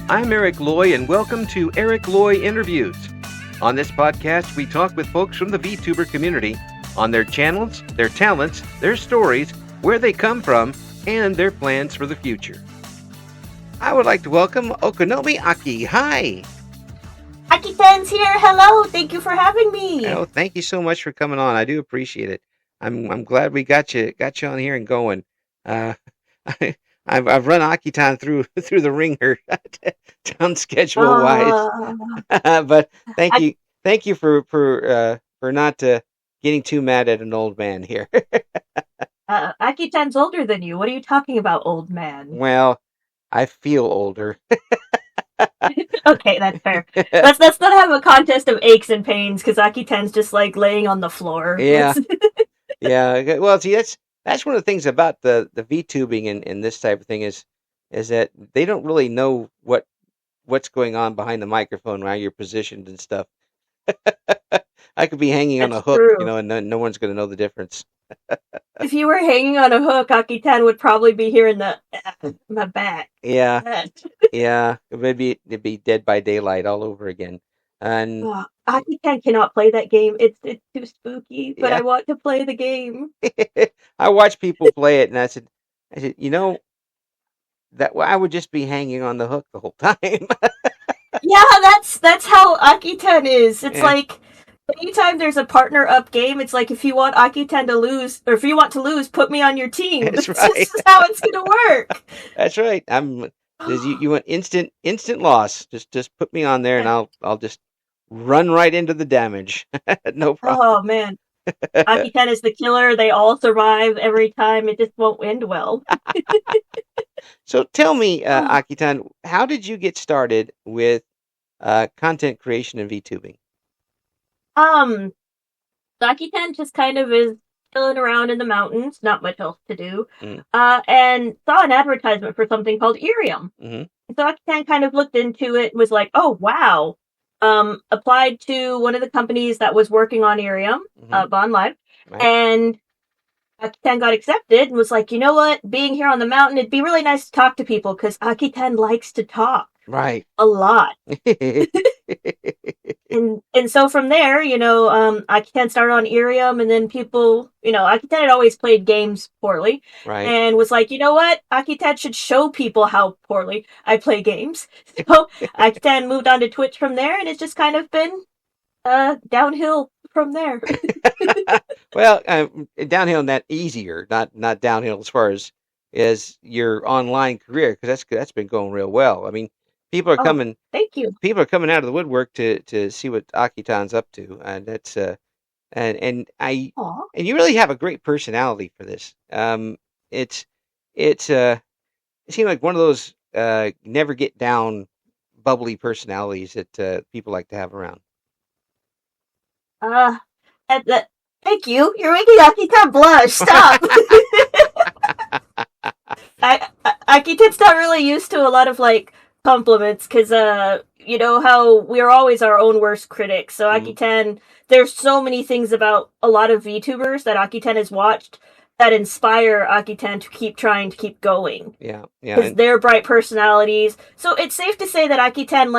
I'm Eric Loy, and welcome to Loy Interviews. On this podcast, we talk with folks from the VTuber community on their channels, their talents, their stories, where they come from, and their plans for the future. I would like to welcome Okonomi Aki. Hi! Aki-tan's here. Hello. Thank you for having me. Oh, thank you so much for coming on. I do appreciate it. I'm glad we got you on here and going. I've run aki-tan through the ringer, down schedule wise. But thank you for not getting too mad at an old man here. Aki-tan's older than you. What are you talking about, old man? Well, I feel older. Okay, that's fair. Let's not have a contest of aches and pains because Aki-tan's just like laying on the floor. Yeah, yeah. Well, see, that's one of the things about the VTubing and this type of thing is that they don't really know what's going on behind the microphone, how you're positioned and stuff. I could be hanging on a hook, true. And no one's going to know the difference. If you were hanging on a hook, Aki-tan would probably be here in my back. Yeah, yeah. Maybe it'd be Dead by Daylight all over again. And Aki-tan cannot play that game. It's too spooky, but I want to play the game. I watch people play it, and I said, that I would just be hanging on the hook the whole time. Yeah, that's how Aki-tan is. It's like anytime there's a partner up game, it's like if you want Aki-tan to lose, or if you want to lose, put me on your team. That's This right. is how it's gonna work. That's right. You want instant loss. Just put me on there, and I'll just run right into the damage. No problem. Oh man, Aki-tan is the killer. They all survive every time. It just won't end well. So tell me, Aki-tan, how did you get started with content creation and VTubing? Aki-tan just kind of is chilling around in the mountains, not much else to do, and saw an advertisement for something called Irium. Mm-hmm. So Aki-tan kind of looked into it and was like, oh, wow. Applied to one of the companies that was working on Irium, Bond Live, right. And Aki-tan got accepted and was like, you know what? Being here on the mountain, it'd be really nice to talk to people because Aki-tan likes to talk. Right. A lot. And so from there, Aki-tan started on Irium, and then people, Aki-tan had always played games poorly, right? And was like, you know what? Aki-tan should show people how poorly I play games. So Aki-tan moved on to Twitch from there, and it's just kind of been downhill from there. Well, downhill not easier, not downhill as far as your online career, because that's been going real well. I mean, people are coming. Thank you. People are coming out of the woodwork to see what Aki-tan's up to, and that's and you really have a great personality for this. It seems like one of those never get down, bubbly personalities that people like to have around. Thank you. You're making Aki-tan blush. Stop. Aki-tan's not really used to a lot of compliments because you know how we're always our own worst critics. So Aki-tan, there's so many things about a lot of VTubers that Aki-tan has watched that inspire Aki-tan to keep trying to keep going. Yeah. Because they're bright personalities. So it's safe to say that Aki-tan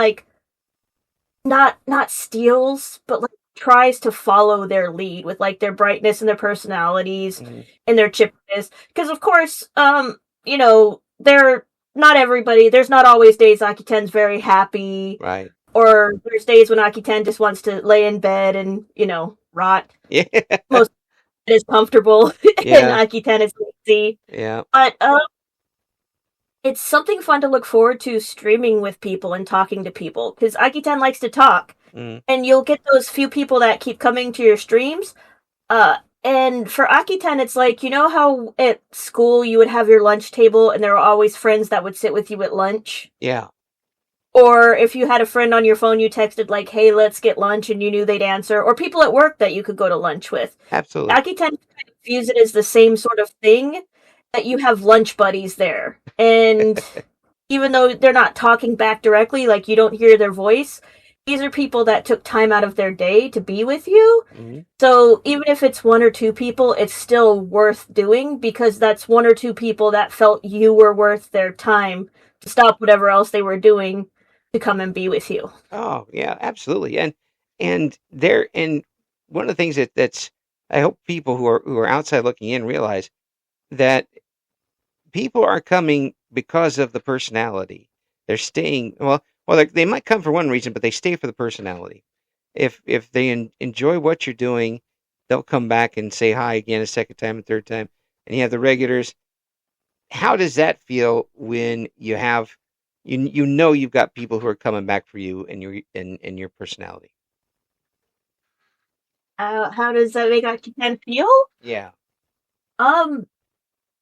not steals, but tries to follow their lead with their brightness and their personalities and their chippiness. Because of course, they're not everybody. There's not always days Aki-tan's very happy. Right. Or there's days when Aki-tan just wants to lay in bed and, rot. Yeah. Most is comfortable and Aki-tan is lazy. Yeah. But it's something fun to look forward to streaming with people and talking to people. Because Aki-tan likes to talk. And you'll get those few people that keep coming to your streams. And for Aki-tan, it's like, how at school you would have your lunch table and there were always friends that would sit with you at lunch? Yeah. Or if you had a friend on your phone, you texted hey, let's get lunch, and you knew they'd answer. Or people at work that you could go to lunch with. Absolutely. Aki-tan views it as the same sort of thing, that you have lunch buddies there. And even though they're not talking back directly, you don't hear their voice, these are people that took time out of their day to be with you. So even if it's one or two people, it's still worth doing because that's one or two people that felt you were worth their time to stop whatever else they were doing to come and be with you. Oh yeah, absolutely. And one of the things that's I hope people who are outside looking in realize that people are coming because of the personality. They're staying. Well, they might come for one reason, but they stay for the personality. If they enjoy what you're doing, they'll come back and say hi again a second time, a third time, and you have the regulars. How does that feel when you have you know you've got people who are coming back for you and your personality? How does that make Aki-tan feel? Yeah. Um,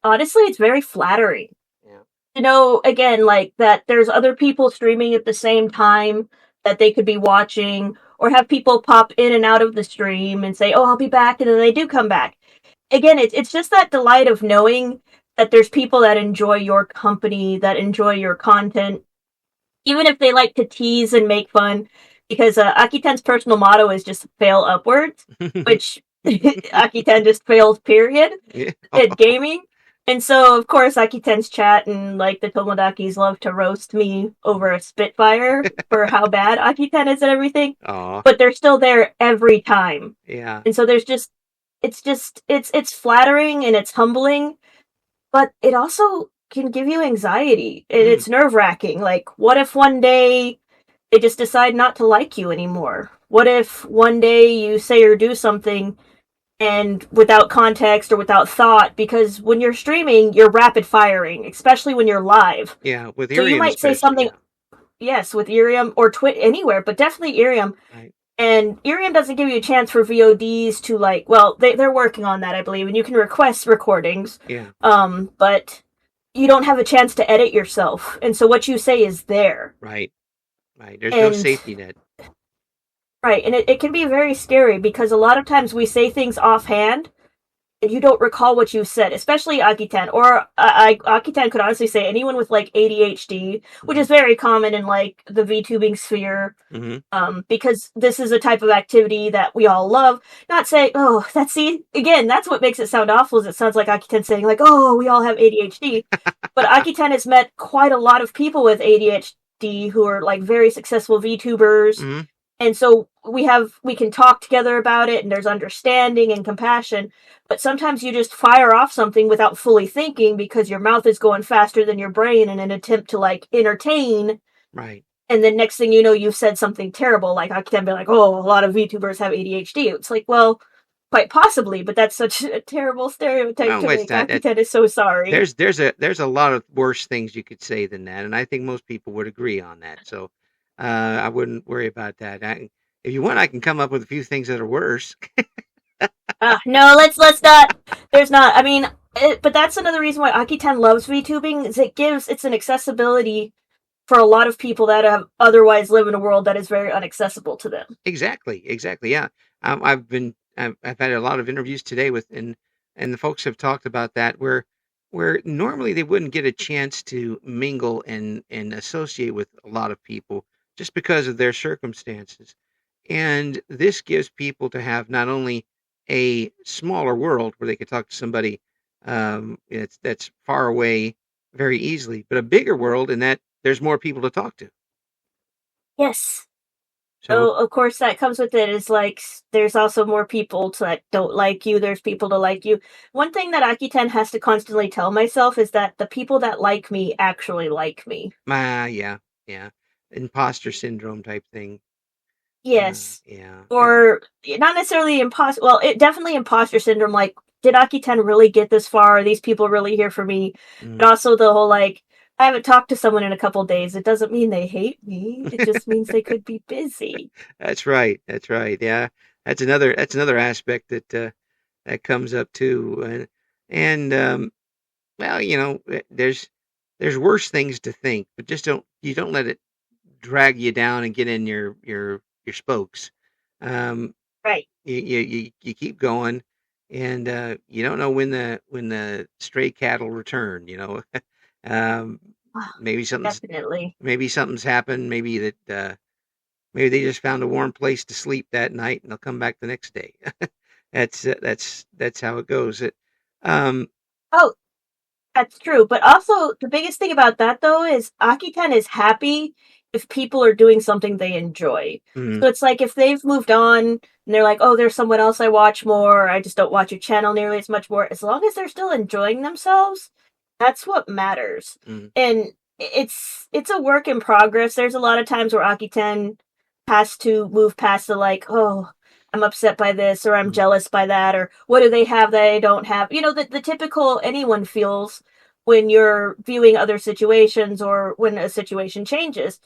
Honestly, it's very flattering. Yeah. To know, again, like that there's other people streaming at the same time that they could be watching, or have people pop in and out of the stream and say, "Oh, I'll be back," and then they do come back. Again, it's just that delight of knowing that there's people that enjoy your company, that enjoy your content, even if they like to tease and make fun. Because Aki-tan's personal motto is just fail upwards, which Aki-tan just fails, period, Yeah. at gaming. And so, of course, Aki-tan's chat and like the Tomodakis love to roast me over a Spitfire for how bad Aki-tan is at everything. Aw. But they're still there every time. Yeah. And so there's it's flattering and it's humbling, but it also can give you anxiety and Mm. it's nerve wracking. Like, what if one day they just decide not to like you anymore? What if one day you say or do something and without context or without thought? Because when you're streaming, you're rapid firing, especially when you're live. Yeah, with So you Irium might say especially. something, yes, with Irium or Twit anywhere, but definitely Irium. Right. And Irium doesn't give you a chance for VODs to like, well, they're working on that, I believe, and you can request recordings. Yeah. But you don't have a chance to edit yourself, and so what you say is there. Right. Right. There's no And safety net. right, and it can be very scary because a lot of times we say things offhand and you don't recall what you said, especially Aki-tan. Or Aki-tan could honestly say anyone with like ADHD, which Mhm. is very common in like the VTubing sphere, Mm-hmm. because this is a type of activity that we all love. Not say, oh, that's, see, again, that's what makes it sound awful, is it sounds like Aki-tan saying like, oh, we all have ADHD. But Aki-tan has met quite a lot of people with ADHD who are like very successful VTubers. Mm-hmm. And so we can talk together about it and there's understanding and compassion. But sometimes you just fire off something without fully thinking because your mouth is going faster than your brain in an attempt to like entertain. Right. And then next thing you know, you've said something terrible. Like I can be like, oh, a lot of VTubers have ADHD. It's like, well, quite possibly, but that's such a terrible stereotype No, to it's make. not. Aki-tan is so sorry. There's a lot of worse things you could say than that, and I think most people would agree on that. So I wouldn't worry about that. If you want, I can come up with a few things that are worse. No, let's not. There's not. I mean, but that's another reason why Aki-tan loves VTubing, is it's an accessibility for a lot of people that have otherwise live in a world that is very inaccessible to them. Exactly. Yeah. I've had a lot of interviews today and the folks have talked about that where normally they wouldn't get a chance to mingle and associate with a lot of people just because of their circumstances. And this gives people to have not only a smaller world where they could talk to somebody that's far away very easily, but a bigger world in that there's more people to talk to. Yes. So Oh, of course, that comes with it is like there's also more people that don't like you. There's people to like you. One thing that Aki-tan has to constantly tell myself is that the people that like me actually like me. yeah, imposter syndrome type thing. Yes. Yeah, Or not necessarily imposter. Well, it definitely imposter syndrome. Like, did Aki-tan really get this far? Are these people really here for me? mm. And also the whole like, I haven't talked to someone in a couple days. It doesn't mean they hate me. It just means they could be busy. That's right. That's right. Yeah, that's another aspect that comes up too, and well, there's worse things to think, but just don't let it drag you down and get in your spokes. Um, Right. you keep going, and you don't know when the stray cattle return. Um, maybe something's Definitely. maybe something's happened. Maybe they just found a warm place to sleep that night, and they'll come back the next day. That's how it goes. Um, Oh, that's true. But also, the biggest thing about that, though, is Aki-tan is happy if people are doing something they enjoy. Mm-hmm. So it's like if they've moved on and they're like, oh, there's someone else I watch more, or I just don't watch your channel nearly as much more, as long as they're still enjoying themselves, that's what matters. Mm-hmm. And it's a work in progress. There's a lot of times where Aki-tan has to move past the like, oh, I'm upset by this, or I'm Mm-hmm. jealous by that, or what do they have that I don't have? You know, the typical anyone feels when you're viewing other situations or when a situation changes.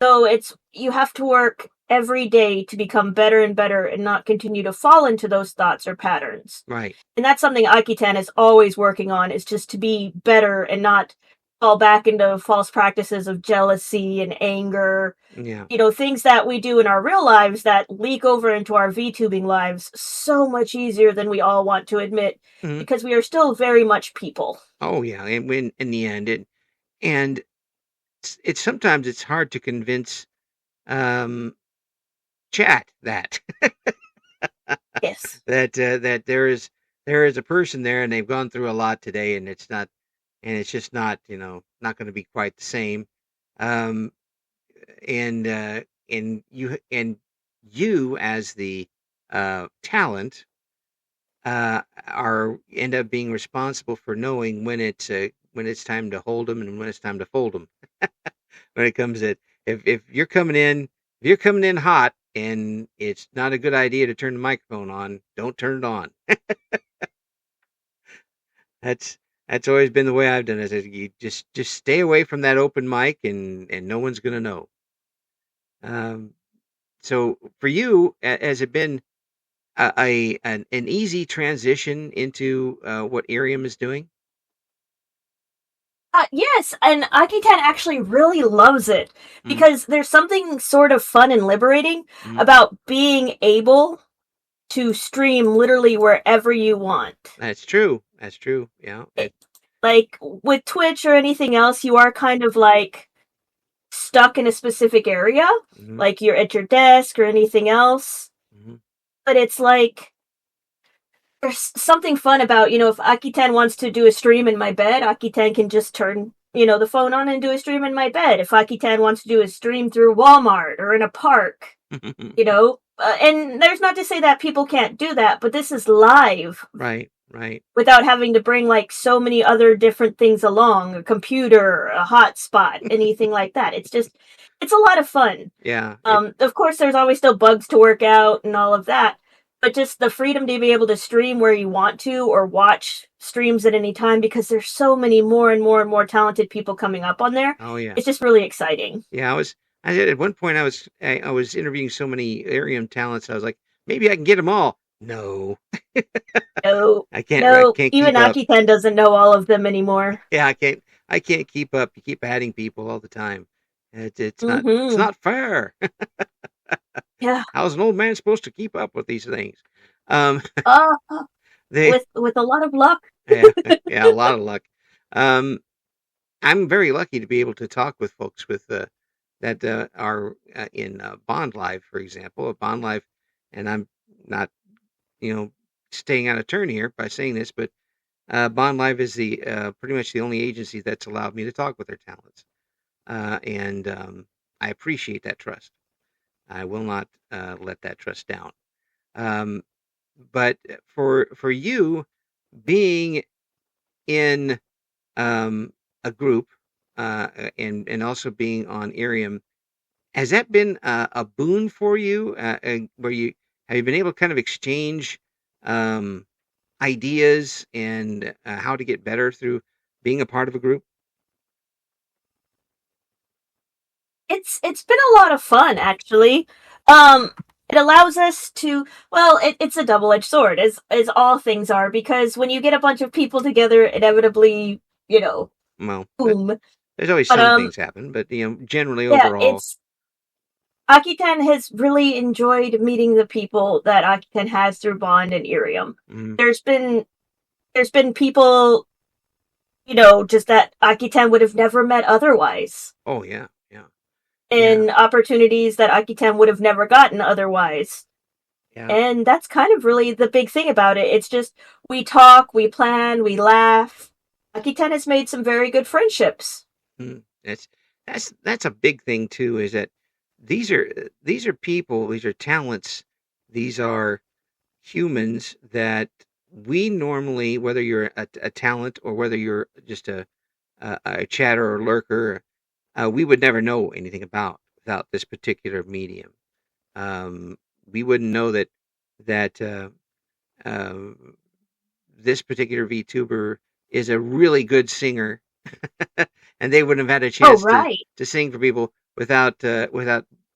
So it's you have to work every day to become better and better and not continue to fall into those thoughts or patterns. Right. And that's something Aki-tan is always working on, is just to be better and not fall back into false practices of jealousy and anger. Yeah. You know, things that we do in our real lives that leak over into our VTubing lives so much easier than we all want to admit, Mm-hmm. because we are still very much people. Oh yeah. And when in the end, and it's sometimes it's hard to convince um, chat that Yes. that there is a person there and they've gone through a lot today and it's just not not going to be quite the same. Um, and you as the talent are end up being responsible for knowing when it's time to hold them and when it's time to fold them. When it comes to if you're coming in hot and it's not a good idea to turn the microphone on, don't turn it on. That's that's always been the way I've done it. You just stay away from that open mic and no one's gonna know. Um, so for you, has it been an easy transition into what Irium is doing? Yes, and Aki-tan actually really loves it Mm, because there's something sort of fun and liberating mm, about being able to stream literally wherever you want. that's true. That's true. Yeah. Like with Twitch or anything else, you are kind of like stuck in a specific area, Mm-hmm, like you're at your desk or anything else. mm-hmm, But it's like there's something fun about, if Aki-tan wants to do a stream in my bed, Aki-tan can just turn, the phone on and do a stream in my bed. If Aki-tan wants to do a stream through Walmart or in a park, and there's not to say that people can't do that, but this is live right. Right. without having to bring like so many other different things along, a computer, a hotspot, anything like that. It's a lot of fun. Yeah. Of course, there's always still bugs to work out and all of that, but just the freedom to be able to stream where you want to or watch streams at any time, because there's so many more and more and more talented people coming up on there. Oh yeah. It's just really exciting. Yeah. I did at one point. I was interviewing so many Irium talents. I was like, maybe I can get them all. No, No, I can't. I no, can't even keep up. Aki-tan doesn't know all of them anymore. Yeah, I can't. I can't keep up. You keep adding people all the time. It's Mm-hmm. not fair. Yeah. How's an old man supposed to keep up with these things? Um, Uh, they with a lot of luck. yeah yeah a lot of luck. Um, I'm very lucky to be able to talk with folks with that are in Bond Live, for example, Bond Live, and I'm not staying out of turn here by saying this, but Bond Live is the pretty much the only agency that's allowed me to talk with their talents, and I appreciate that trust. I will not let that trust down. Um, but for you being in a group and also being on Irium, has that been a boon for you? Where you have you been able to kind of exchange um, ideas and how to get better through being a part of a group? It's been a lot of fun, actually. Um, it allows us to, well, it's a double-edged sword, as all things are, because when you get a bunch of people together, inevitably, Well, boom. there's always But some things happen, but generally yeah, overall, it's Akitan has really enjoyed meeting the people that Akitan has through Bond and Irium. mm, There's been people, just that Akitan would have never met otherwise, oh yeah, yeah, yeah, and opportunities that Akitan would have never gotten otherwise. yeah. And that's kind of really the big thing about it. It's just we talk, we plan, we laugh. Akitan has made some very good friendships. Mm. It's that's a big thing too. Is that these are people, these are talents, these are humans that we normally, whether you're a talent or whether you're just a chatter or lurker, we would never know anything about without this particular medium. We wouldn't know that um, this particular VTuber is a really good singer, and they wouldn't have had a Oh, chance right. to sing for people without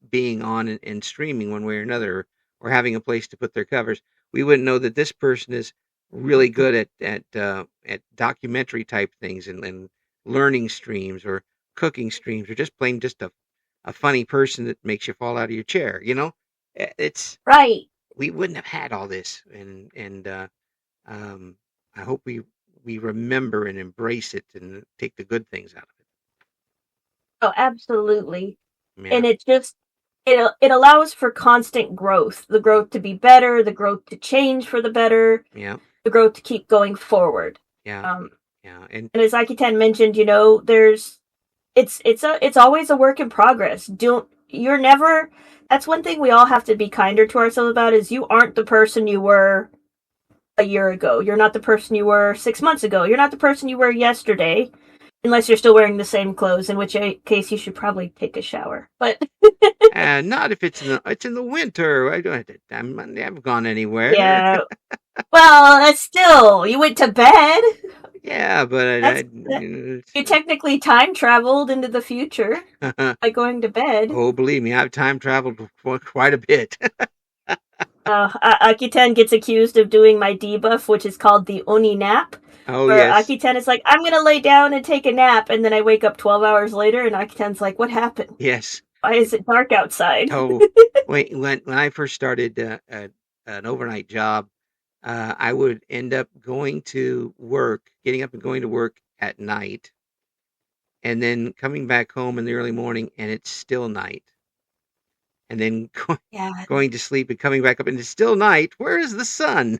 being on and streaming one way or another, or having a place to put their covers. We wouldn't know that this person is really good at documentary type things and learning streams or cooking streams or just plain just a funny person that makes you fall out of your chair. It's Right. we wouldn't have had all this, and um, I hope we remember and embrace it and take the good things out of Oh, absolutely. it. Yeah, And it allows for constant growth. The growth to be better, the growth to change for the better, yeah, the growth to keep going forward. yeah, Um, yeah, and and as Aki-tan mentioned, there's it's always a work in progress. Don't you're never That's one thing we all have to be kinder to ourselves about is you aren't the person you were a year ago. You're not the person you were 6 months ago. You're not the person you were yesterday, unless you're still wearing the same clothes, in which case you should probably take a shower. But not if it's in the winter. I haven't gone anywhere. yeah, well, that's still you went to bed. Yeah, but That's you technically time traveled into the future by going to bed. oh, believe me, I've time traveled quite a bit. Akiten gets accused of doing my debuff, which is called the Oni nap, Oh where yes, Akiten is like, I'm gonna lay down and take a nap, and then I wake up 12 hours later, and Akiten's like, what happened? yes. Why is it dark outside? Oh, wait, when I first started an overnight job, I would end up going to work, getting up and going to work at night, and then coming back home in the early morning, and it's still night, and then Yeah. going to sleep and coming back up, and it's still night. Where is the sun?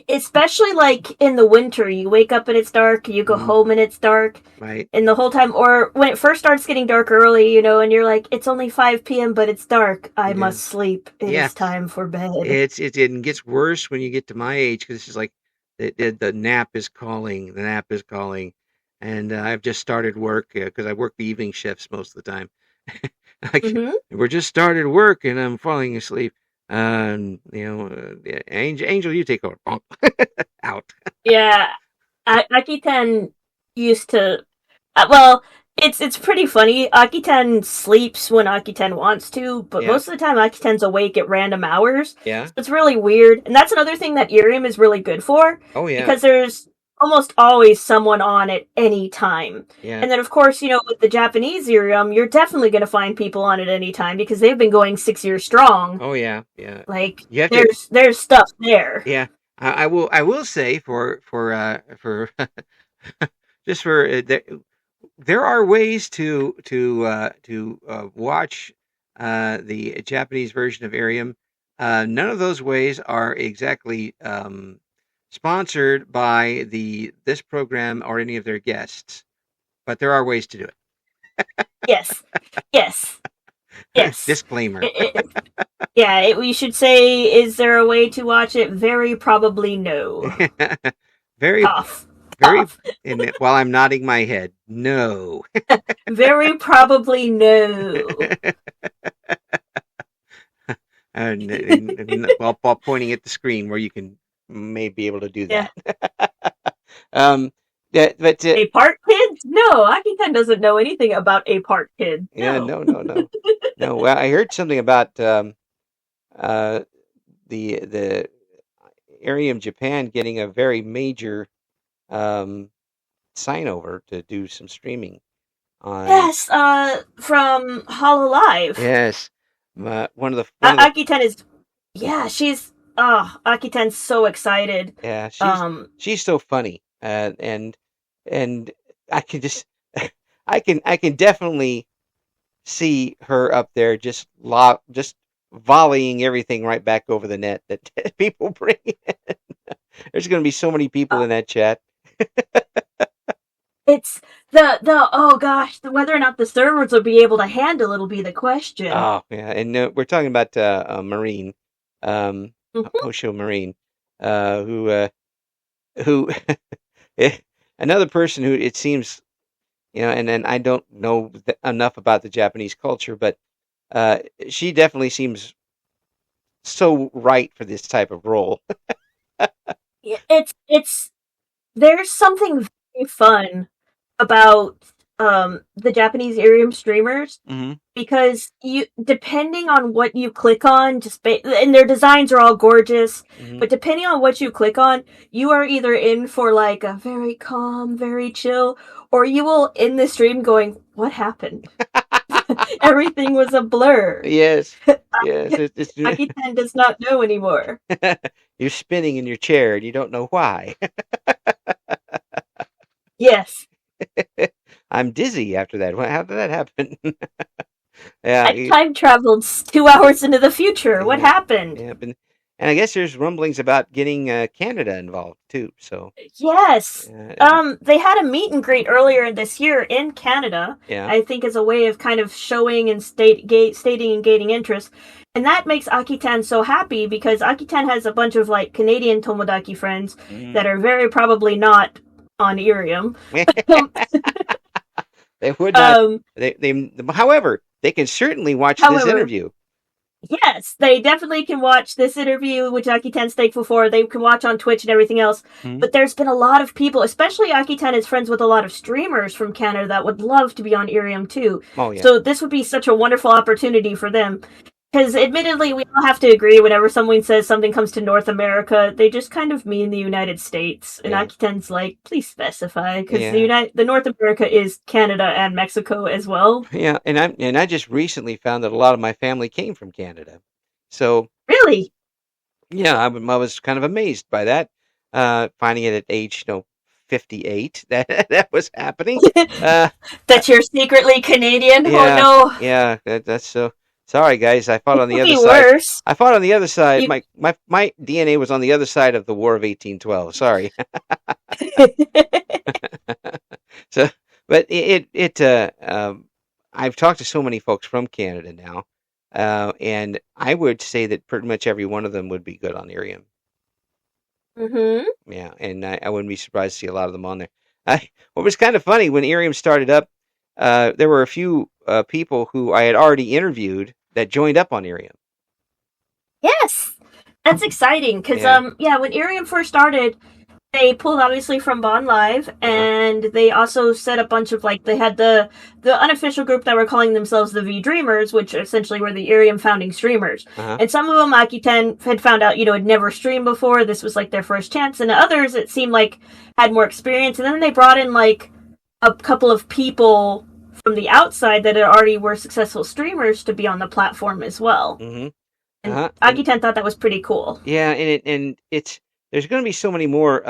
Especially like in the winter, you wake up and it's dark, you go Mhm, home and it's dark, right? and the whole time, or when it first starts getting dark early, and you're like, it's only 5 p.m., but it's dark. I Yeah, must sleep. It yeah. is time for bed. It gets worse when you get to my age because it's just like the nap is calling. The nap is calling, and I've just started work because I work the evening shifts most of the time. Like Mm-hmm. we're just started work and I'm falling asleep. Yeah, Angel, you take over. Bonk. Out. Yeah, Akiten used to. Well, it's pretty funny. Akiten sleeps when Akiten wants to, but Yeah, most of the time Akiten's awake at random hours. yeah. So it's really weird, and that's another thing that Irium is really good for Oh yeah, because there's almost always someone on at any time. yeah. And then, of course, with the Japanese Irium, you're definitely going to find people on at any time because they've been going 6 years strong. Oh yeah, yeah. Like You have to. there's stuff there. Yeah, I will say for just for there are ways to watch the Japanese version of Arium. None of those ways are exactly sponsored by this program or any of their guests, but there are ways to do Yes, yes. it. Yes. Disclaimer. We should say, is there a way to watch it? Very probably no. Very, Cough. very. Cough. And while I'm nodding my head, no. Very probably no. And while pointing at the screen where you can may be able to do Yeah. that. um, but A part kids? No, Akitan doesn't know anything about a part kid. yeah, No. no. Well, I heard something about uh, the Arium Japan getting a very major um, sign over to do some streaming on. Yes, from Hololive. Yes, one of the Akitan is, yeah, Akitan's so excited. yeah, Um, she's so funny, and I can just I can definitely see her up there just volleying everything right back over the net that people bring in. There's going to be so many people in that chat. It's the oh gosh, whether or not the servers will be able to handle it'll be the question. Oh, yeah, and we're talking about Marine, um, Mm-hmm. Osho Marine, who who eh, another person who it seems, and I don't know enough about the Japanese culture, but uh, she definitely seems so right for this type of role. It's there's something very fun about the Japanese Irium streamers Hmm. because you depending on what you click on and their designs are all gorgeous, Hmm. but depending on what you click on, you are either in for like a very calm, very chill, or you will end the stream going, what happened? Everything was a blur. Yes, yes, it's Aki-tan does not know anymore. you're spinning in your chair and you don't know why. Yes, I'm dizzy after that. How did that happen? Yeah, I time traveled 2 hours into the future. What yeah, happened? yeah. And I guess there's rumblings about getting Canada involved too. So, Yes. uh, They had a meet and greet earlier this year in Canada, yeah. I think as a way of kind of showing and stating and gaining interest. And that makes Akitan so happy because Akitan has a bunch of like Canadian Tomodachi friends Mm. that are very probably not on Irium. They would not. um, However, they can certainly watch this however, interview. yes, they definitely can watch this interview, which Aki-Ten's thankful for. They can watch on Twitch and everything else. Hmm. But there's been a lot of people, especially Aki-Ten is friends with a lot of streamers from Canada that would love to be on Irium too. Oh yeah, So this would be such a wonderful opportunity for them. Because admittedly, we all have to agree whenever someone says something comes to North America, they just kind of mean the United States. And yeah, Aki-Ten's like, please specify, because yeah, the North America is Canada and Mexico as well. yeah. And I just recently found that a lot of my family came from Canada. So Really? yeah, I was kind of amazed by that. Finding it at age 58 that that was happening. Uh, uh, That you're secretly Canadian? Oh yeah, no. yeah. That's so. Sorry, guys. I fought It on the could other be side. worse. I fought on the other side. You My DNA was on the other side of the War of 1812. Sorry. So, but I've talked to so many folks from Canada now, and I would say that pretty much every one of them would be good on Irium. Mhm. Yeah, and I wouldn't be surprised to see a lot of them on there. What was kind of funny when Irium started up, there were a few people who I had already interviewed that joined up on Irium. Yes. That's exciting cuz Yeah. yeah, when Irium first started, they pulled obviously from Bond Live Uh-huh. and they also set a bunch of like they had the unofficial group that were calling themselves the V Dreamers, which essentially were the Irium founding streamers. Uh-huh. And some of them Aki-Ten had found out, had never streamed before. This was like their first chance, and others it seemed like had more experience. And then they brought in like a couple of people from the outside that already were successful streamers to be on the platform as well. Mm-hmm. And Uh-huh. Aki-Ten thought that was pretty cool. Yeah, and it's there's going to be so many more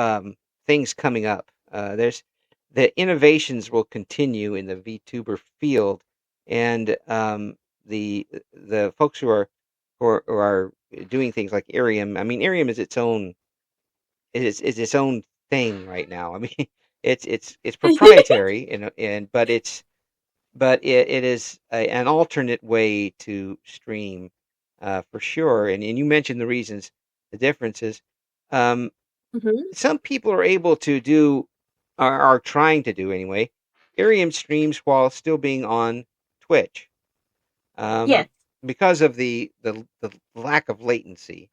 things coming up. There's the innovations will continue in the VTuber field, and the folks who are doing things like Irium. I mean, Irium is its own thing right now. I mean, it's proprietary, and but it is an alternate way to stream, for sure. And you mentioned the reasons, the differences. Um, Mm-hmm. some people are able to do, are trying to do anyway, Irium streams while still being on Twitch, Yes, because of the lack of latency.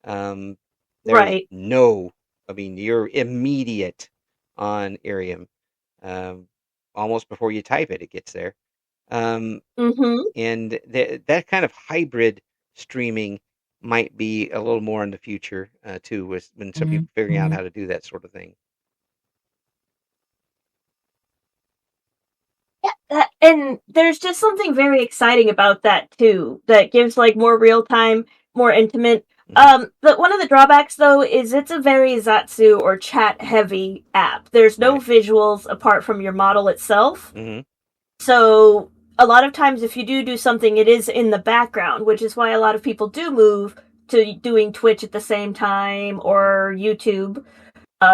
Um, there's right. no, I mean, you're immediate on Irium. Um, almost before you type it, it gets there. Um, Mm-hmm. and that kind of hybrid streaming might be a little more in the future, too, with when some people figuring out how to do that sort of thing. Yeah, and there's just something very exciting about that too. That gives like more real time, more intimate. Hmm. But one of the drawbacks though is it's a very Zatsu or chat heavy app. There's no Right. visuals apart from your model itself. Hmm. So a lot of times if you do something, it is in the background, which is why a lot of people do move to doing Twitch at the same time or YouTube,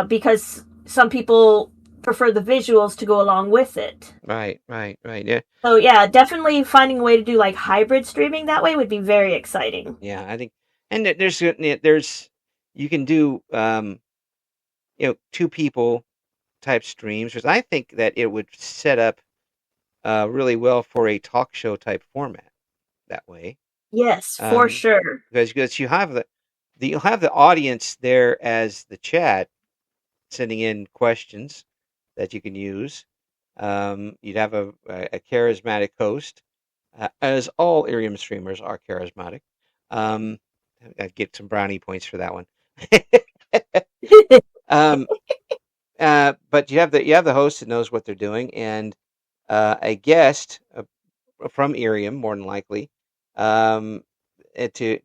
because some people prefer the visuals to go along with it. Right, right, right. Yeah, So yeah, definitely finding a way to do like hybrid streaming that way would be very exciting. yeah. I think, and there's you can do two people type streams, because I think that it would set up really well for a talk show type format that way. Yes, for Um, sure. because you'll have the audience there as the chat sending in questions that you can use. You'd have a charismatic host, as all Irium streamers are charismatic. Um, I'd get some brownie points for that one. um, but you have the host that knows what they're doing, and a guest from Irium, more than likely, to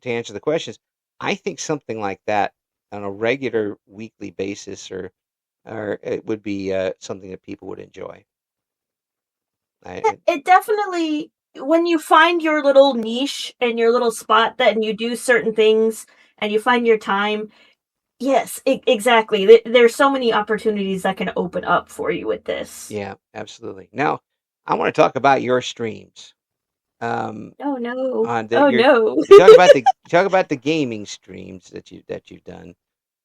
answer the questions. I think something like that on a regular weekly basis, or it would be something that people would enjoy. It definitely, when you find your little niche and your little spot that and you do certain things and you find your time, yes, exactly. There's so many opportunities that can open up for you with this. Yeah, absolutely. Now, I want to talk about your streams. Oh no. On that Oh no. you talk about the gaming streams that you've done.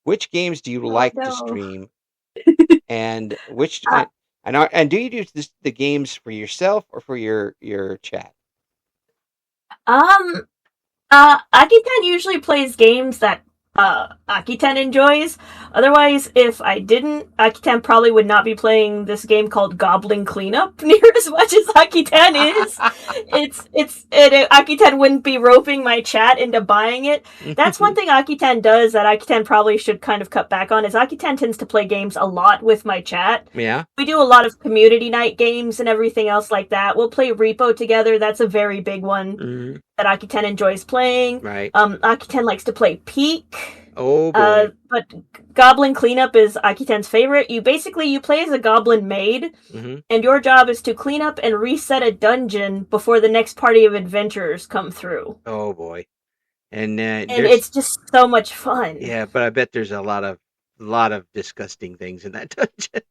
Which games do you Oh like to no. stream, and which Uh, and do you do the games for yourself or for your chat? um Aki-tan usually plays games that Aki-tan enjoys. Otherwise, if I didn't, Aki-tan probably would not be playing this game called Goblin Cleanup near as much as Aki-tan is. Aki-tan wouldn't be roping my chat into buying it. That's one thing Aki-tan does that Aki-tan probably should kind of cut back on, is Aki-tan tends to play games a lot with my chat. Yeah. We do a lot of community night games and everything else like that. We'll play Repo together. That's a very big one that Aki-tan enjoys playing. Right. Aki-tan likes to play Peak. Oh boy. But Goblin Cleanup is Aki-tan's favorite. You play as a goblin maid, and your job is to clean up and reset a dungeon before the next party of adventurers come through. Oh boy. And it's just so much fun. Yeah, but I bet there's a lot of disgusting things in that dungeon.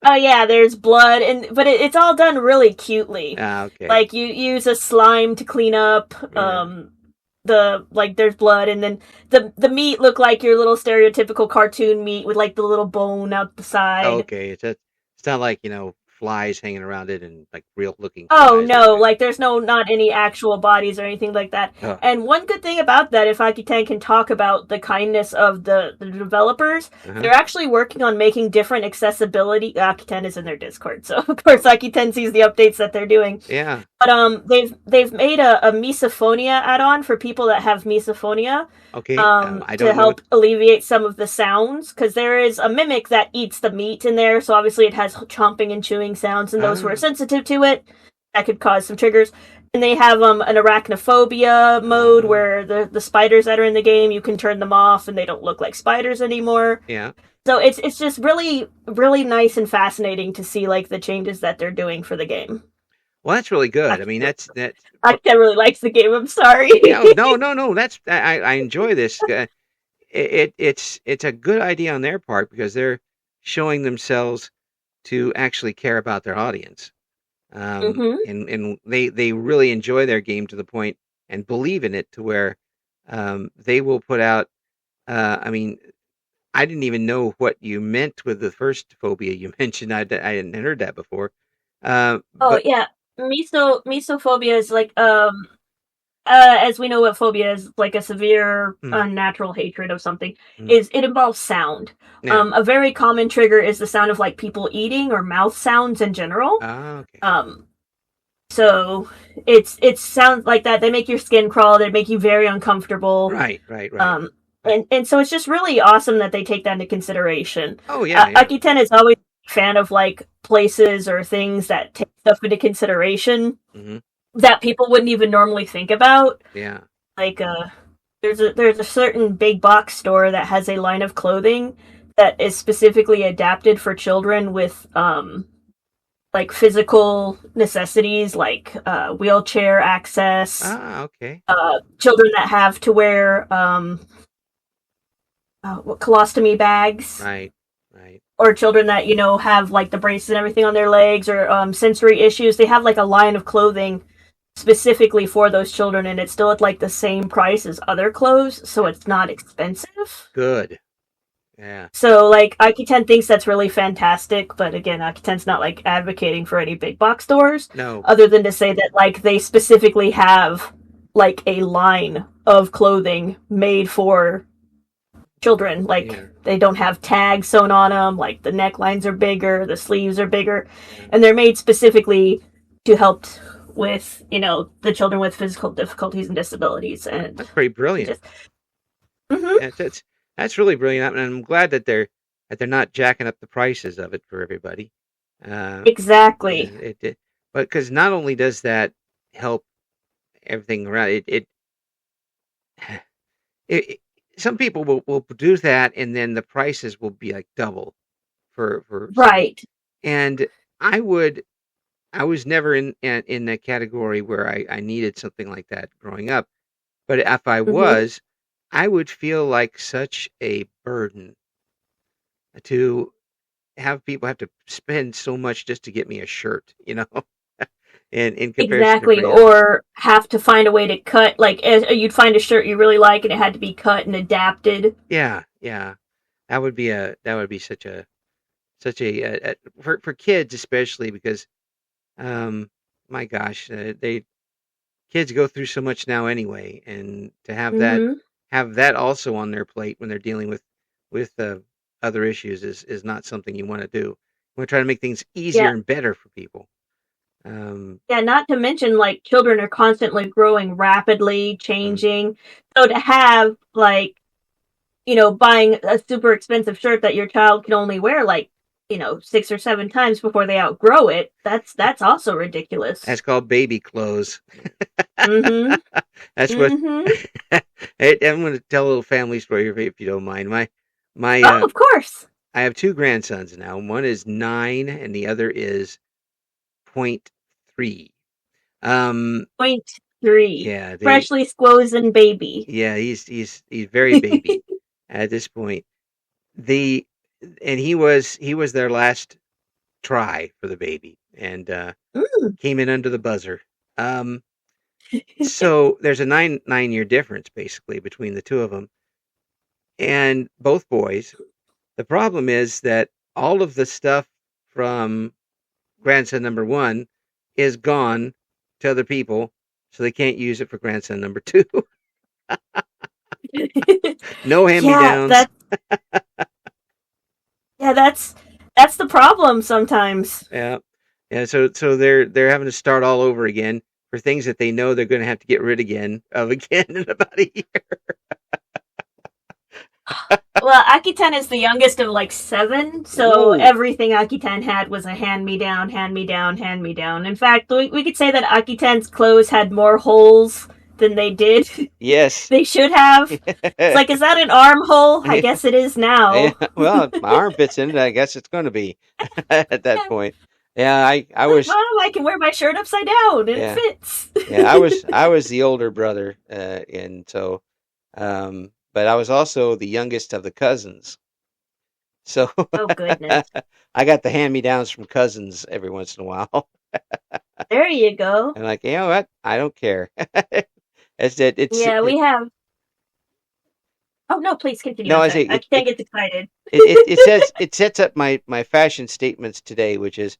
Oh yeah, there's blood, but it's all done really cutely. Ah, okay. Like you use a slime to clean up. There's blood, and then the meat look like your little stereotypical cartoon meat with like the little bone out the side. Okay, it's not like flies hanging around it and like real looking. Oh no, like there's not any actual bodies or anything like that. Oh. And one good thing about that, if Aki-tan can talk about the kindness of the developers, they're actually working on making different accessibility. Aki-tan is in their Discord, so of course Aki-tan sees the updates that they're doing. Yeah. But they've made a misophonia add-on for people that have misophonia. Okay. To help alleviate some of the sounds, because there is a mimic that eats the meat in there, so obviously it has chomping and chewing sounds, and those who are sensitive to it, that could cause some triggers. And they have an arachnophobia mode where the spiders that are in the game, you can turn them off and they don't look like spiders anymore. Yeah. So it's just really, really nice and fascinating to see like the changes that they're doing for the game. Well, that's really good. I mean, that's Aki-tan really likes the game. I'm sorry. No. That's I enjoy this. It's a good idea on their part, because they're showing themselves to actually care about their audience, and they really enjoy their game to the point and believe in it to where they will put out. I mean, I didn't even know what you meant with the first phobia you mentioned. I hadn't heard that before. Yeah. Misophobia is like as we know what phobia is, like a severe unnatural hatred of something. It involves sound. Yeah. A very common trigger is the sound of like people eating or mouth sounds in general. Okay. So it sounds like that. They make your skin crawl. They make you very uncomfortable. Right. And so it's just really awesome that they take that into consideration. Oh yeah. Aki-tan is always a fan of like places or things that take stuff into consideration that people wouldn't even normally think about. Yeah. Like there's a certain big box store that has a line of clothing that is specifically adapted for children with like physical necessities, like wheelchair access. Okay. Children that have to wear colostomy bags. Right. or children that have like the braces and everything on their legs, or sensory issues. They have like a line of clothing specifically for those children, and it's still at like the same price as other clothes, so it's not expensive. Good. Yeah. So like Aki-tan thinks that's really fantastic, but again, Aki-tan's not like advocating for any big box stores, No. other than to say that like they specifically have like a line of clothing made for children. Like Yeah. they don't have tags sewn on them, like the necklines are bigger, the sleeves are bigger, Yeah. and they're made specifically to help with the children with physical difficulties and disabilities. And That's pretty brilliant. just mm-hmm. Yeah, that's really brilliant, and I'm glad that they're not jacking up the prices of it for everybody. Exactly. But because not only does that help everything around it some people will do that, and then the prices will be like double for something. Right. And I was never in that category where I needed something like that growing up. But if I Mm-hmm. was, I would feel like such a burden to have people have to spend so much just to get me a shirt, in comparison to Exactly. everybody else. Or have to find a way to cut, like you'd find a shirt you really like and it had to be cut and adapted. Yeah, yeah. That would be such a for kids especially because um my gosh, they kids go through so much now anyway, and to Mm-hmm. have that also on their plate when they're dealing with other issues is not something you want to do. You want to try to make things easier Yeah. and better for people. Um, Yeah, not to mention like children are constantly growing rapidly, mm, changing. So to have like, buying a super expensive shirt that your child can only wear like, 6 or 7 times before they outgrow it, that's also ridiculous. that's called baby clothes. Mm-hmm. That's what Mm-hmm. I'm going to tell a little family story if you don't mind. My Oh, of course. I have two grandsons now. One is 9, and the other is point 3. Um, Point three. yeah, they Freshly squozen baby. yeah, he's very baby at this point. The and he was their last try for the baby, and Mm. came in under the buzzer. Um, so there's a 9 year difference basically between the two of them, and both boys. The problem is that all of the stuff from grandson number 1 is gone to other people, so they can't use it for grandson number 2. No Yeah, hand-me-downs. that's the problem sometimes. Yeah. Yeah, so they're having to start all over again for things that they know they're going to have to get rid again in about a year. Well, Aki-tan is the youngest of like 7, so Whoa. everything Aki-tan had was a hand-me-down, hand-me-down, hand-me-down. In fact, we could say that Aki-tan's clothes had more holes than they did. Yes. They should have. It's like, is that an armhole? I guess it is Yeah, now. well, if my arm fits in it, I guess it's going to be at that point. Yeah, I Like, was. Mom, I can wear my shirt upside down and it Yeah, fits. yeah, I was the older brother, and so, but I was also the youngest of the cousins. So Oh, goodness. I got the hand-me-downs from cousins every once in a while. There you go. And like, you know what? I don't care. It's that it's Yeah, it, we have. Oh, no, please continue. no, I'm I say sorry. it Aki-tan it, gets excited. it says it sets up my fashion statements today, which is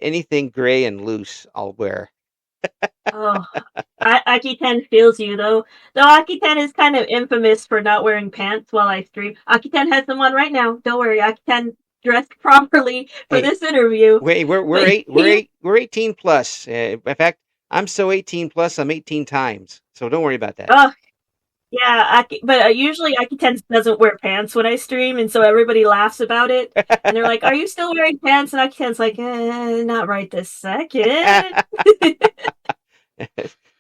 anything gray and loose I'll wear. Oh, Aki-tan feels you though. Though Aki-tan is kind of infamous for not wearing pants while I stream. Aki-tan has them on right now. Don't worry, Aki-tan dressed properly for Hey, this interview. wait, we're But we're eight we're eight we're 18 plus. In fact, I'm so 18 plus. I'm 18 times. So don't worry about that. oh yeah, but usually Aki-tan doesn't wear pants when I stream, and so everybody laughs about it. And they're like, "Are you still wearing pants?" And Aki-tan's like, "Not right this second."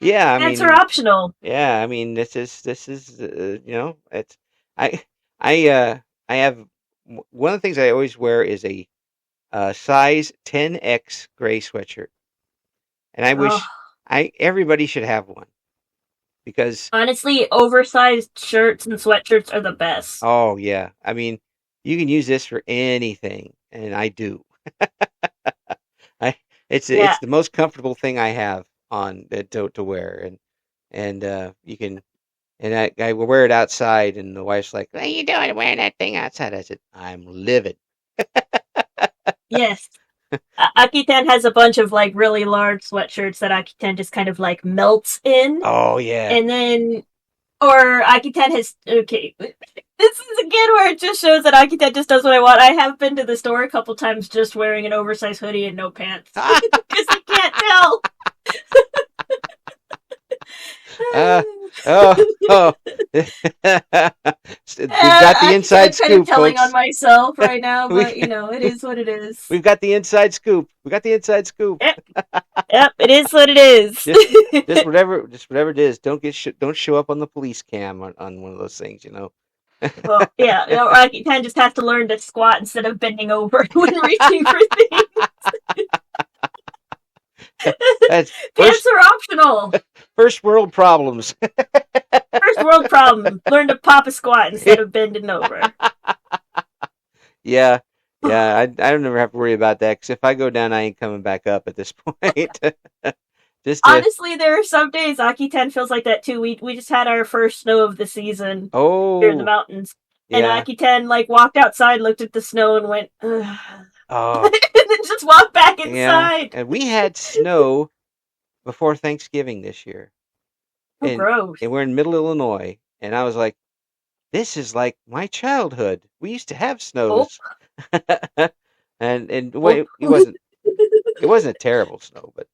Yeah, I Pants are mean, optional. yeah, I mean, this is it's I I have one of the things I always wear is a size 10X gray sweatshirt, and I Oh, wish I everybody should have one because honestly, oversized shirts and sweatshirts are the best. oh yeah, I mean. you can use this for anything, and I do. I Yeah. it's the most comfortable thing I have on to wear, and you can and I will wear it outside, and the wife's like, "What are you doing wearing that thing outside?" I said, "I'm livid." Yes. Aki-tan has a bunch of like really large sweatshirts that Aki-tan just kind of like melts in, Oh yeah. and then or Aki-tan has okay. This is again where it just shows that Aki-tan just does what I want. I have been to the store a couple times just wearing an oversized hoodie and no pants because you can't tell. uh, oh, oh. We've got the I'm inside kind of scoop, telling on folks. myself right now, we but you know, it is what it is. we've got the inside scoop. We got the inside scoop. Yep, yep, it is what it is. just just whatever it is. Don't show up on the police cam on one of those things. Well, yeah, you know, Aki-tan just has to learn to squat instead of bending over when reaching for things. That's Pants are optional. first world problems. First world problem. Learn to pop a squat instead of bending over. Yeah, yeah. I don't ever have to worry about that because if I go down, I ain't coming back up at this point. Just to Honestly, there are some days Aki-tan feels like that too. We just had our first snow of the season here in the oh mountains. And yeah. Aki-tan like walked outside, looked at the snow and went, ugh. Oh And then just walked back yeah. inside. And we had snow before Thanksgiving this year, Oh, and gross. we're in Middle Illinois, and I was like, this is like my childhood. We used to have Oh, snows, and oh. wait, it wasn't a terrible snow, but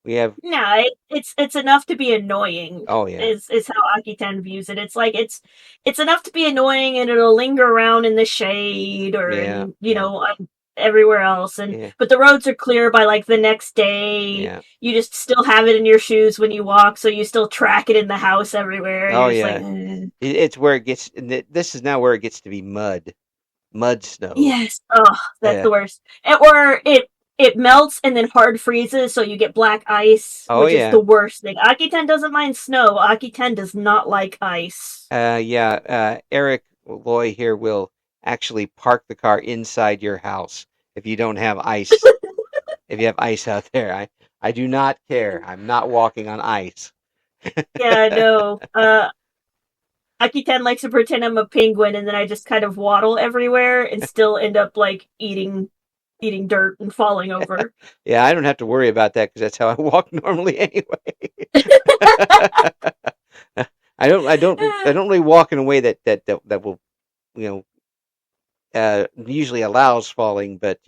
we have. No, it's enough to be annoying. Oh yeah, Is how Aki-tan views it. It's like it's enough to be annoying, and it'll linger around in the shade or yeah, in yeah, everywhere else. And yeah, but the roads are clear by like the next day. yeah. You just still have it in your shoes when you walk, so you still track it in the house everywhere. And Oh you're just like, yeah. It's where it gets. And this is now where it gets to be mud snow. yes, oh, that's Yeah. the worst. Or it melts and then hard freezes, so you get black ice, Oh which is yeah. the worst thing. Aki-tan doesn't mind snow. Aki-tan does not like ice. Yeah. Eric Loy here will actually park the car inside your house if you don't have ice. If you have ice out there, I do not care. I'm not walking on ice. Yeah, no. Aki-tan likes to pretend I'm a penguin, and then I just kind of waddle everywhere and still end up like eating dirt and falling over. Yeah, I don't have to worry about that because that's how I walk normally anyway. I don't really walk in a way that will you know usually allows falling, but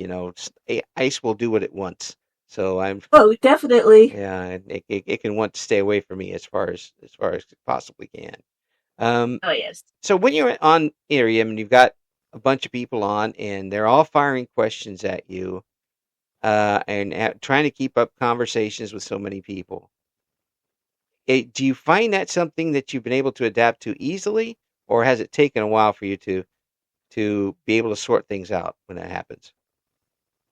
ice will do what it wants. So I'm Oh, definitely. yeah, and it can want to stay away from me as far as it possibly can. Um, Oh yes. so when you're on Irium and you've got a bunch of people on and they're all firing questions at you, and trying to keep up conversations with so many people, do you find that something that you've been able to adapt to easily, or has it taken a while for you to be able to sort things out when that happens?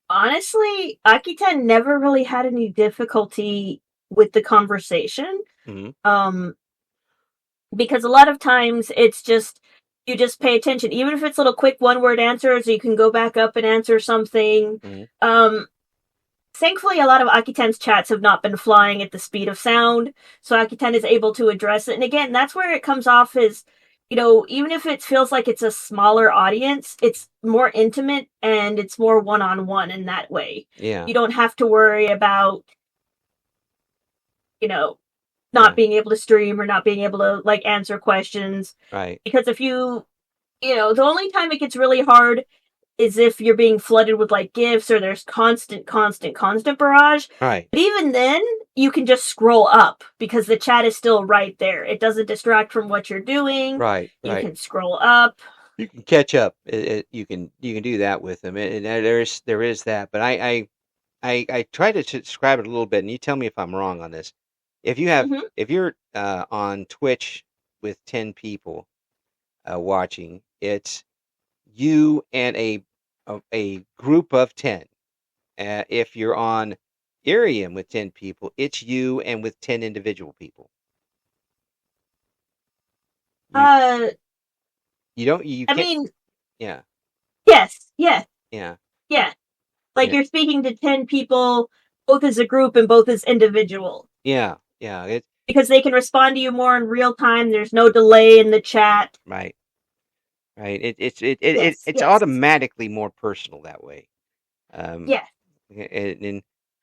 Honestly, Aki-tan never really had any difficulty with the conversation. Hmm. Um, because a lot of times it's just you just pay attention, even if it's little quick one word answers. You can go back up and answer something. Hmm. Um, Thankfully, a lot of Akitan's chats have not been flying at the speed of sound, so Akitan is able to address it. And again, that's where it comes off as, even if it feels like it's a smaller audience, it's more intimate and it's more one on one in that way. Yeah. You don't have to worry about, you know, Yeah. not being able to stream or not being able to like answer questions. Right. Because if the only time it gets really hard is if you're being flooded with like gifts or there's constant barrage. Right. But even then, you can just scroll up because the chat is still right there. It doesn't distract from what you're doing. Right. You Right. can scroll up. You can catch up. You can do that with them, and there is that. But I try to describe it a little bit, and you tell me if I'm wrong on this. Mm-hmm. If you're on Twitch with 10 people watching, it's you and a group of 10. If you're on Irium with 10 people, it's you and with 10 individual people. You Uh, you don't you I can't mean, yeah. Yes, yes, Yeah, yes. Like yeah, you're speaking to 10 people, both as a group and both as individuals. yeah, yeah. Because they can respond to you more in real time. There's no delay in the chat. Right, right. Yes, It's yes, automatically more personal that way. Um, yes.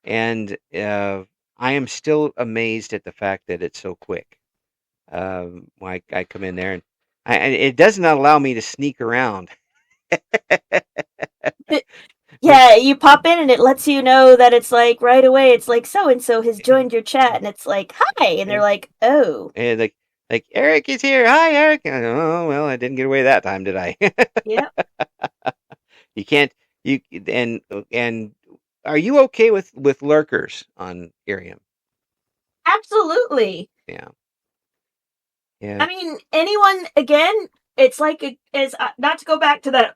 and I am still amazed at the fact that it's so quick. When I come in there, and it does not allow me to sneak around. Yeah, you pop in and it lets you know that it's like right away. It's like so and so has joined your chat, and it's like hi, and they're like, oh, And like Eric is here. Hi, Eric. And oh well, I didn't get away that time, did I? yeah, You can't. You and are you okay with lurkers on Irium? absolutely. Yeah, yeah. I mean, anyone again? It's like is not to go back to that.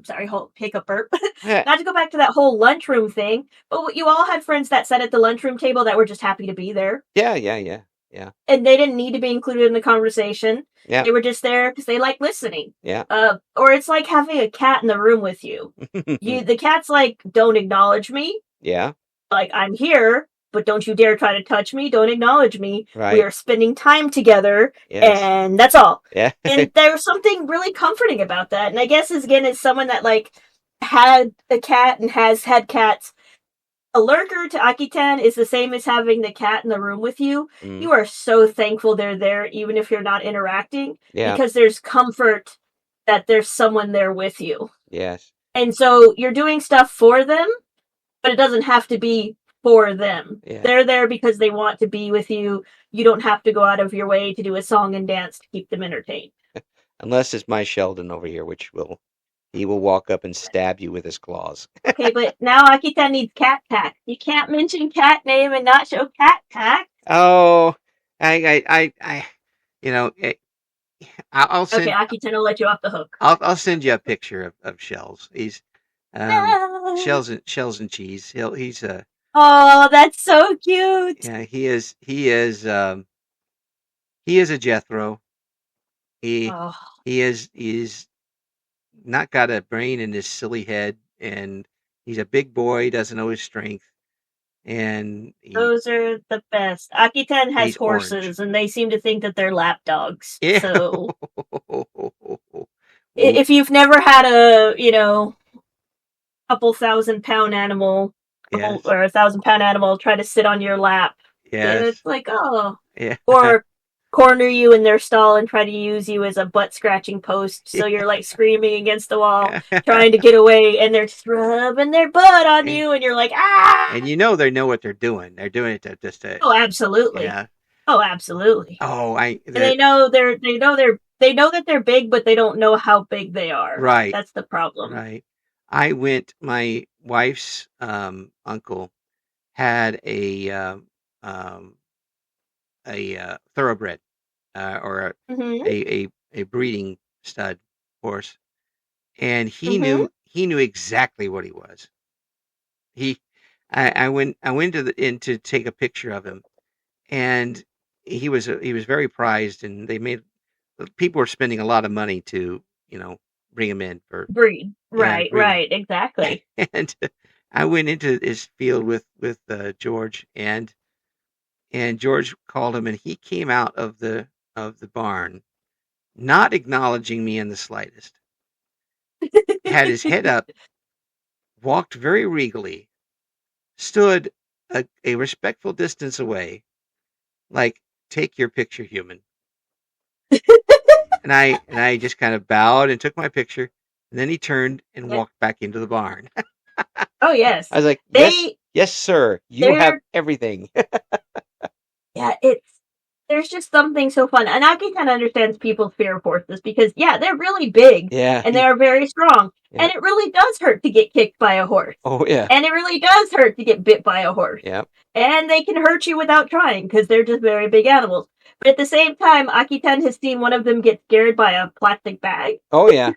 Sorry, whole hiccup burp. Yeah, Not to go back to that whole lunchroom thing, but you all had friends that sat at the lunchroom table that were just happy to be there. yeah, yeah, yeah, yeah, And they didn't need to be included in the conversation. yeah, They were just there because they like listening. yeah. Or it's like having a cat in the room with you. The cat's like, don't acknowledge me. Yeah, Like, I'm here, but don't you dare try to touch me. Don't acknowledge me. We right. are spending time together, Yes. and that's all. Yeah. And there was something really comforting about that. And I guess, as someone that, like, had a cat and has had cats, a lurker to aki-tan is the same as having the cat in the room with you. Mm, You are so thankful they're there, even if you're not interacting, yeah. because there's comfort that there's someone there with you. Yes. And so you're doing stuff for them, but it doesn't have to be for them. Yeah. They're there because they want to be with you. You don't have to go out of your way to do a song and dance to keep them entertained. Unless it's my Sheldon over here, he will walk up and stab you with his claws. Okay, but now Akita needs cat tack. You can't mention cat name and not show cat tack. Oh, I you know, I'll Okay, send Akita will let you off the hook. I'll send you a picture of Shells. He's No. Shells and cheese. He's Oh, that's so cute. yeah, he is a Jethro. He Oh, he's not got a brain in his silly head, and he's a big boy, doesn't know his strength, and those are the best. Akiten has he's orange. horses, and they seem to think that they're lap dogs. Yeah. So, if you've never had a, couple thousand-pound animal, Yes. or 1,000-pound animal try to sit on your lap, then Yes. it's like, oh. Yeah. Or corner you in their stall and try to use you as a butt-scratching post, so you're like screaming against the wall, trying to get away, and they're just rubbing their butt on you, and you're like, ah! And they know what they're doing. They're doing it to Oh, absolutely. Yeah. Oh, absolutely. Oh, And they know that they're big, but they don't know how big they are. Right. That's the problem. Right. My wife's uncle had a thoroughbred or a breeding stud horse, and he knew exactly what he was. I went in to take a picture of him, and he was very prized, and people were spending a lot of money to bring him in for breed. Right, breeding. right, exactly. And I went into his field with George, and George called him, and he came out of the barn, not acknowledging me in the slightest. Had his head up, walked very regally, stood a respectful distance away, like, take your picture, human. and I just kind of bowed and took my picture, and then he turned and walked back into the barn. Oh yes. I was like, yes, sir. You have everything. Yeah, there's just something so fun. And Aki-tan understands people's fear of horses because, yeah, they're really big. Yeah. And they are very strong. Yeah. And it really does hurt to get kicked by a horse. Oh, yeah. And it really does hurt to get bit by a horse. Yeah. And they can hurt you without trying because they're just very big animals. But at the same time, Aki-tan has seen one of them get scared by a plastic bag. Oh, yeah.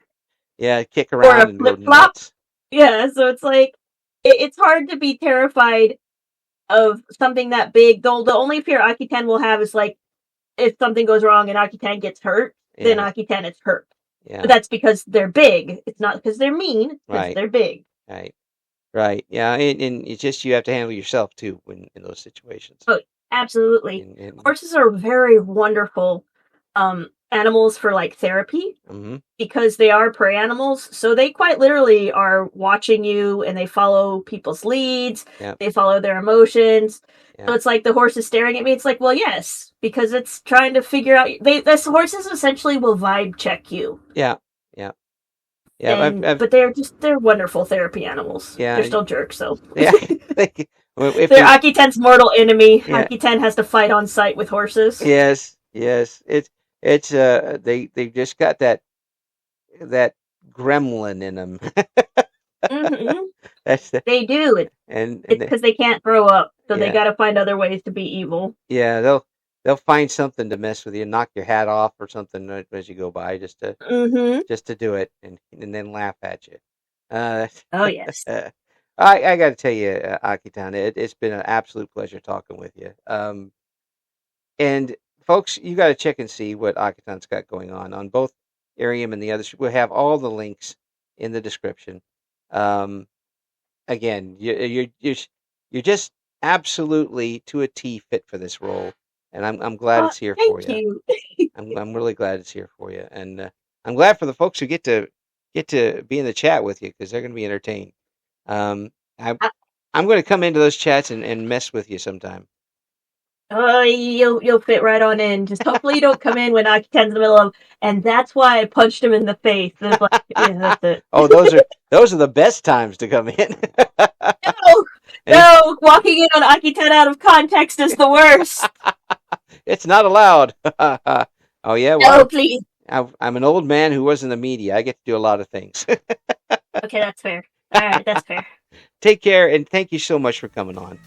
Yeah, kick around or a flip-flop. Yeah, so it's like, it's hard to be terrified of something that big. Though the only fear Aki-tan will have is like if something goes wrong and Aki-tan gets hurt, then Aki-tan is hurt. Yeah. But that's because they're big. It's not because they're mean, because Right. they're big. Right. Right. Yeah. And it's just you have to handle yourself too when in those situations. Oh, absolutely. And Horses are very wonderful animals for like therapy because they are prey animals. So they quite literally are watching you and they follow people's leads. yeah. They follow their emotions. Yeah. So it's like the horse is staring at me. It's like, well, yes, because it's trying to figure out. This horses essentially will vibe check you. Yeah. Yeah. Yeah. And, but they're wonderful therapy animals. Yeah. They're still jerks, so. Yeah. They're Aki-tan's mortal enemy. Yeah. Aki-tan has to fight on sight with horses. Yes. Yes. It's they just got that gremlin in them. They do. And it's because they can't grow up, so they got to find other ways to be evil. Yeah, they'll find something to mess with you, knock your hat off or something as you go by, just to do it, and then laugh at you. Oh yes. I got to tell you, Aki-tan, it's been an absolute pleasure talking with you. And folks, you got to check and see what Aki-tan's got going on both Arium and the others. We'll have all the links in the description. Again, you're just absolutely to a T fit for this role, and I'm glad it's here for you. I'm really glad it's here for you, and I'm glad for the folks who get to be in the chat with you because they're going to be entertained. I'm going to come into those chats and mess with you sometime. You'll fit right on in. Just hopefully you don't come in when Aki-tan's in the middle of, and that's why I punched him in the face. Like, yeah, that's it. Oh, those are the best times to come in. No, walking in on Aki-tan out of context is the worst. It's not allowed. Oh yeah, well, no, please. I'm an old man who was in the media. I get to do a lot of things. Okay, that's fair. All right, that's fair. Take care, and thank you so much for coming on.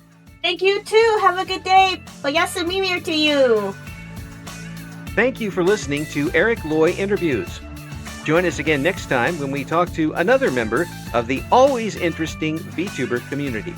Thank you too. Have a good day. Oyasumimir to you. Thank you for listening to Eric Loy Interviews. Join us again next time when we talk to another member of the always interesting VTuber community.